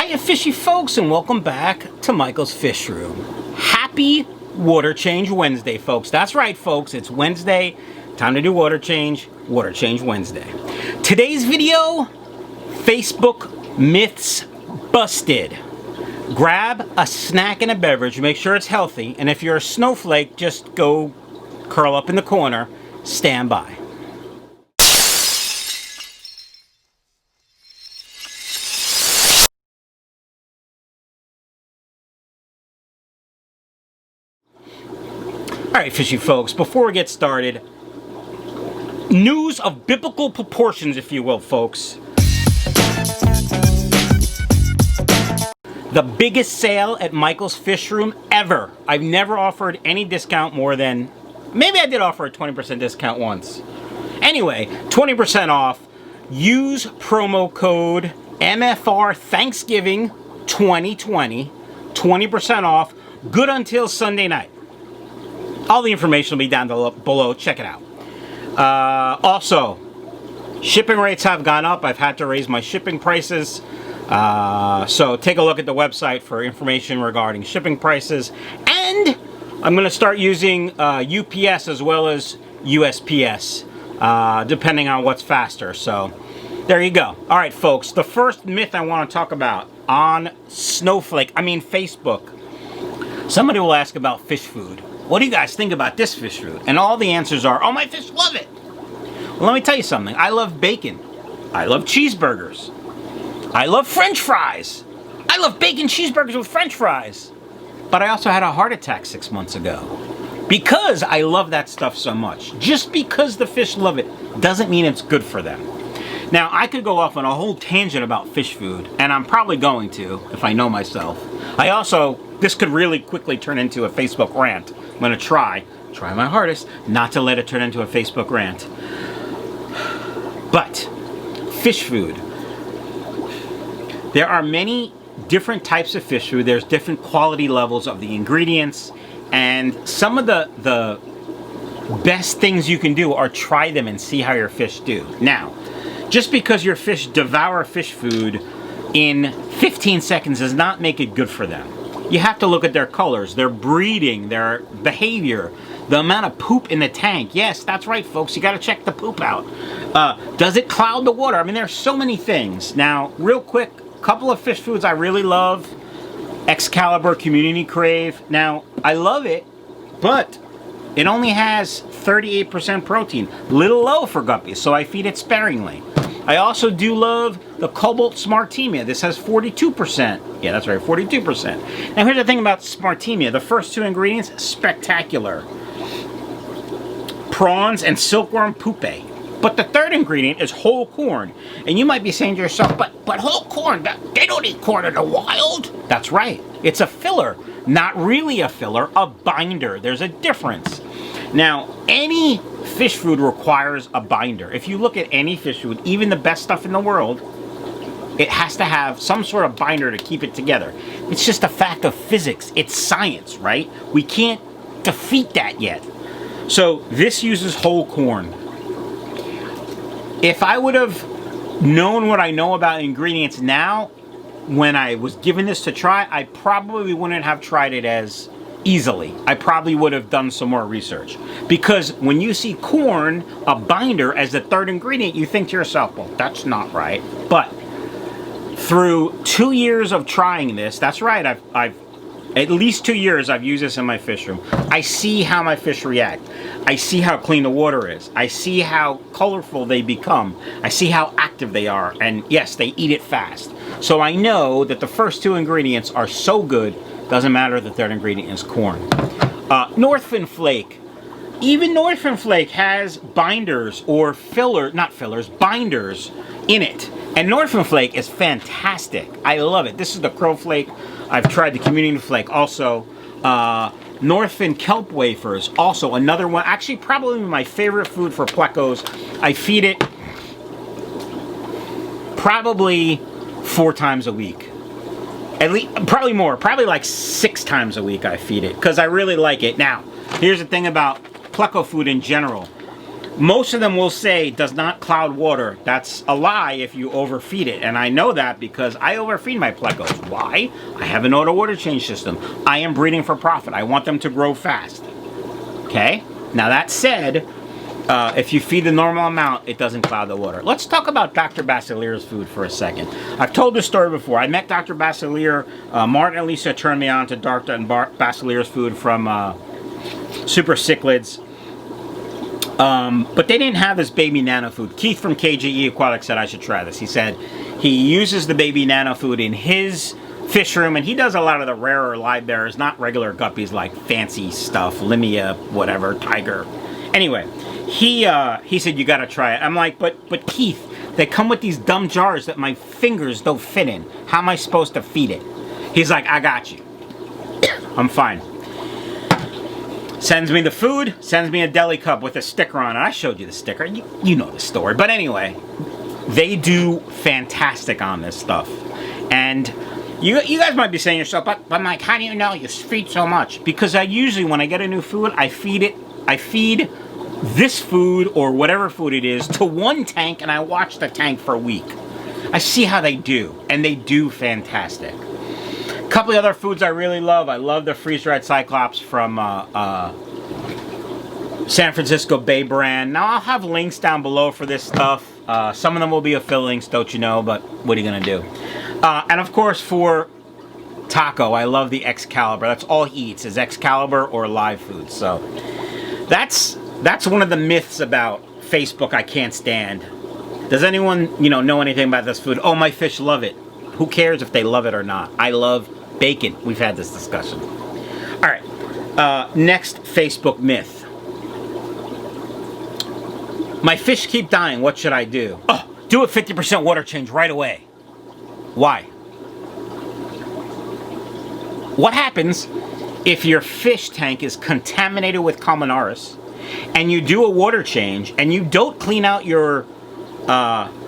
Hiya fishy folks, and welcome back to Michael's Fish Room. Happy Water Change Wednesday, folks. That's right, folks, it's Wednesday. Time to do Water Change Wednesday. Today's video, Facebook myths busted. Grab a snack and a beverage, make sure it's healthy, and if you're a snowflake, just go curl up in the corner, stand by. Alright, fishy folks, before we get started, news of biblical proportions, if you will, folks. The biggest sale at Michael's Fish Room ever. I've never offered any discount more than... Maybe I did offer a 20% discount once. Anyway, 20% off. Use promo code MFR Thanksgiving 2020. 20% off. Good until Sunday night. All the information will be down below. Check it out. Also, shipping rates have gone up. I've had to raise my shipping prices. So take a look at the website for information regarding shipping prices. And I'm going to start using UPS as well as USPS, depending on what's faster. So there you go. All right, folks. The first myth I want to talk about on Facebook. Somebody will ask about fish food. What do you guys think about this fish food? And all the answers are, oh, my fish love it. Well, let me tell you something. I love bacon. I love cheeseburgers. I love French fries. I love bacon cheeseburgers with French fries. But I also had a heart attack 6 months ago because I love that stuff so much. Just because the fish love it doesn't mean it's good for them. Now, I could go off on a whole tangent about fish food, and I'm probably going to if I know myself. This could really quickly turn into a Facebook rant. I'm going to try my hardest not to let it turn into a Facebook rant. But, fish food. There are many different types of fish food. There's different quality levels of the ingredients. And some of the best things you can do are try them and see how your fish do. Now, just because your fish devour fish food in 15 seconds does not make it good for them. You have to look at their colors, their breeding, their behavior, the amount of poop in the tank. Yes, that's right, folks. You got to check the poop out. Does it cloud the water? I mean, there's so many things. Now, real quick, a couple of fish foods I really love. Excalibur Community Crave. Now, I love it, but it only has 38% protein. Little low for guppies, so I feed it sparingly. I also do love the Cobalt Smartemia. This has 42%. Yeah, that's right, 42%. Now, here's the thing about Smartemia. The first two ingredients, spectacular. Prawns and silkworm pupae. But the third ingredient is whole corn. And you might be saying to yourself, but whole corn, they don't eat corn in the wild. That's right. It's a filler. Not really a filler, a binder. There's a difference. Now, any fish food requires a binder. If you look at any fish food, even the best stuff in the world, it has to have some sort of binder to keep it together. It's just a fact of physics. It's science, right? We can't defeat that yet. So this uses whole corn. If I would have known what I know about ingredients now, when I was given this to try, I probably wouldn't have tried it as easily. I probably would have done some more research. Because when you see corn, a binder, as the third ingredient, you think to yourself, well, that's not right. But through 2 years of trying this, that's right, I've at least 2 years I've used this in my fish room. I see how my fish react. I see how clean the water is. I see how colorful they become. I see how active they are. And yes, they eat it fast. So I know that the first two ingredients are so good, doesn't matter the third ingredient is corn. NorthFin Flake. Even NorthFin Flake has binders or binders in it. And NorthFin Flake is fantastic. I love it. This is the Crow Flake. I've tried the Community Flake also. NorthFin Kelp Wafers, also another one. Actually, probably my favorite food for plecos. I feed it probably 4 times a week. At least, probably more. Probably like 6 times a week I feed it because I really like it. Now, here's the thing about pleco food in general. Most of them will say does not cloud water. That's a lie if you overfeed it. And I know that because I overfeed my plecos. Why? I have an auto water change system. I am breeding for profit. I want them to grow fast. Okay? Now that said, if you feed the normal amount, it doesn't cloud the water. Let's talk about Dr. Basilier's food for a second. I've told this story before. I met Dr. Basilier. Martin and Lisa turned me on to Dr. Basilier's food from Super Cichlids. But they didn't have this baby nano food. Keith from KGE Aquatics said I should try this. He said he uses the baby nano food in his fish room, and he does a lot of the rarer live bearers, not regular guppies like fancy stuff, Limia, whatever, tiger. Anyway, he said you gotta try it. I'm like, but Keith, they come with these dumb jars that my fingers don't fit in. How am I supposed to feed it? He's like, I got you. I'm fine. Sends me the food, sends me a deli cup with a sticker on it. I showed you the sticker. You know the story. But anyway, they do fantastic on this stuff. And you guys might be saying to yourself, but Mike, how do you know you feed so much? Because I usually, when I get a new food, I feed this food or whatever food it is to one tank, and I watch the tank for a week. I see how they do, and they do fantastic. A couple of other foods I really love. I love the freeze-dried Cyclops from San Francisco Bay brand. Now, I'll have links down below for this stuff. Some of them will be affiliate links, don't you know, but what are you going to do? And, of course, for Taco, I love the Excalibur. That's all he eats is Excalibur or live food. So that's one of the myths about Facebook I can't stand. Does anyone, know anything about this food? Oh, my fish love it. Who cares if they love it or not? I love bacon. We've had this discussion. All right. Next Facebook myth. My fish keep dying. What should I do? Oh, do a 50% water change right away. Why? What happens if your fish tank is contaminated with Calmanaris and you do a water change and you don't clean out your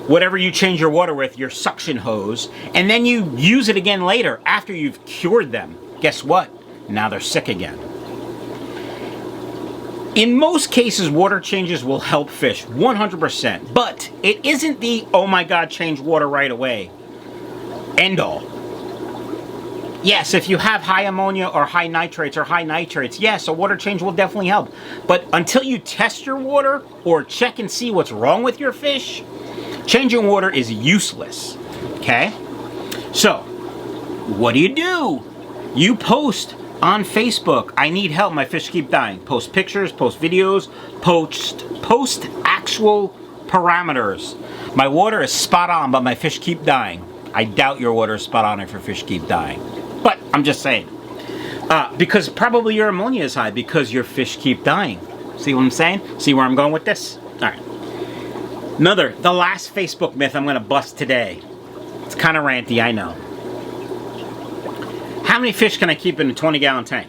whatever you change your water with, your suction hose, and then you use it again later after you've cured them? Guess what? Now they're sick again. In most cases, water changes will help fish 100%, but it isn't the, oh my God, change water right away end all. Yes, if you have high ammonia or high nitrates, yes, a water change will definitely help. But until you test your water or check and see what's wrong with your fish, changing water is useless, okay? So, what do? You post on Facebook, I need help, my fish keep dying. Post pictures, post videos, post actual parameters. My water is spot on, but my fish keep dying. I doubt your water is spot on if your fish keep dying. But I'm just saying. Because probably your ammonia is high because your fish keep dying. See what I'm saying? See where I'm going with this? All right. The last Facebook myth I'm going to bust today. It's kind of ranty, I know. How many fish can I keep in a 20-gallon tank?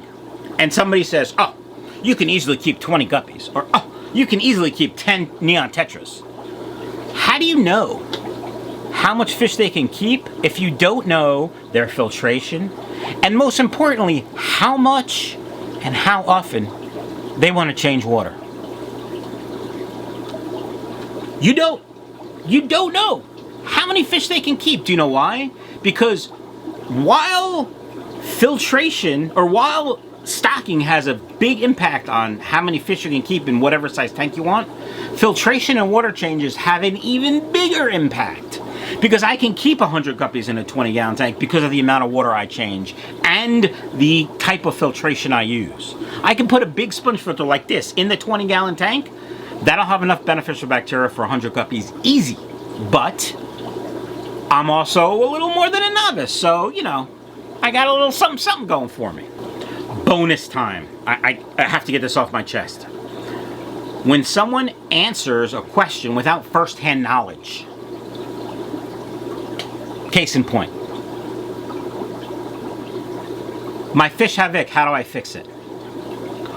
And somebody says, oh, you can easily keep 20 guppies. Or, oh, you can easily keep 10 neon tetras. How do you know how much fish they can keep if you don't know their filtration? And most importantly, how much and how often they want to change water? You don't know how many fish they can keep. Do you know why? Because while filtration or while stocking has a big impact on how many fish you can keep in whatever size tank you want, filtration and water changes have an even bigger impact. Because I can keep 100 guppies in a 20-gallon tank because of the amount of water I change and the type of filtration I use. I can put a big sponge filter like this in the 20-gallon tank. That'll have enough beneficial bacteria for 100 guppies easy. But I'm also a little more than a novice, so, I got a little something going for me. Bonus time. I have to get this off my chest. When someone answers a question without first-hand knowledge, case in point, my fish have ick, how do I fix it?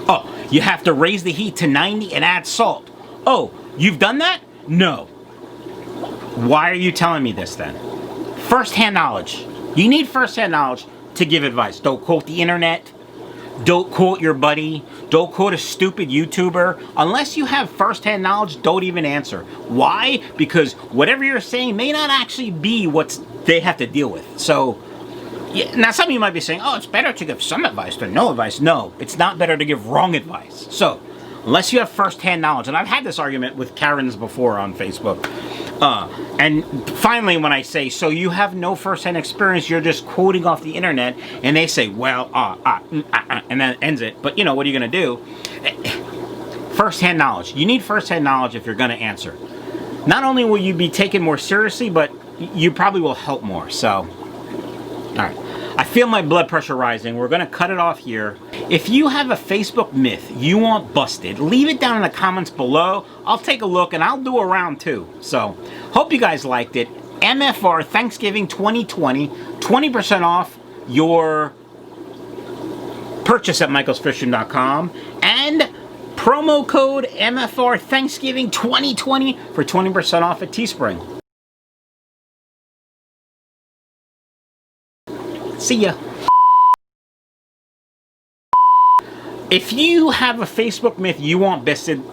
Oh, you have to raise the heat to 90 and add salt. Oh, you've done that? No. Why are you telling me this then? First-hand knowledge. You need first-hand knowledge to give advice. Don't quote the internet. Don't quote your buddy. Don't quote a stupid YouTuber. Unless you have first-hand knowledge, don't even answer. Why? Because whatever you're saying may not actually be what they have to deal with. So, yeah, now some of you might be saying, oh, it's better to give some advice than no advice. No, it's not better to give wrong advice. So, unless you have first-hand knowledge, and I've had this argument with Karens before on Facebook, and finally when I say, so you have no first-hand experience, you're just quoting off the internet, and they say, well, and then it ends it, but you know, what are you going to do? First-hand knowledge. You need first-hand knowledge if you're going to answer. Not only will you be taken more seriously, but you probably will help more, so, alright. I feel my blood pressure rising. We're going to cut it off here. If you have a Facebook myth you want busted, leave it down in the comments below. I'll take a look and I'll do a round too. So, hope you guys liked it. MFR Thanksgiving 2020, 20% off your purchase at michaelsfishing.com and promo code MFR Thanksgiving 2020 for 20% off at Teespring. See ya. If you have a Facebook myth you want busted,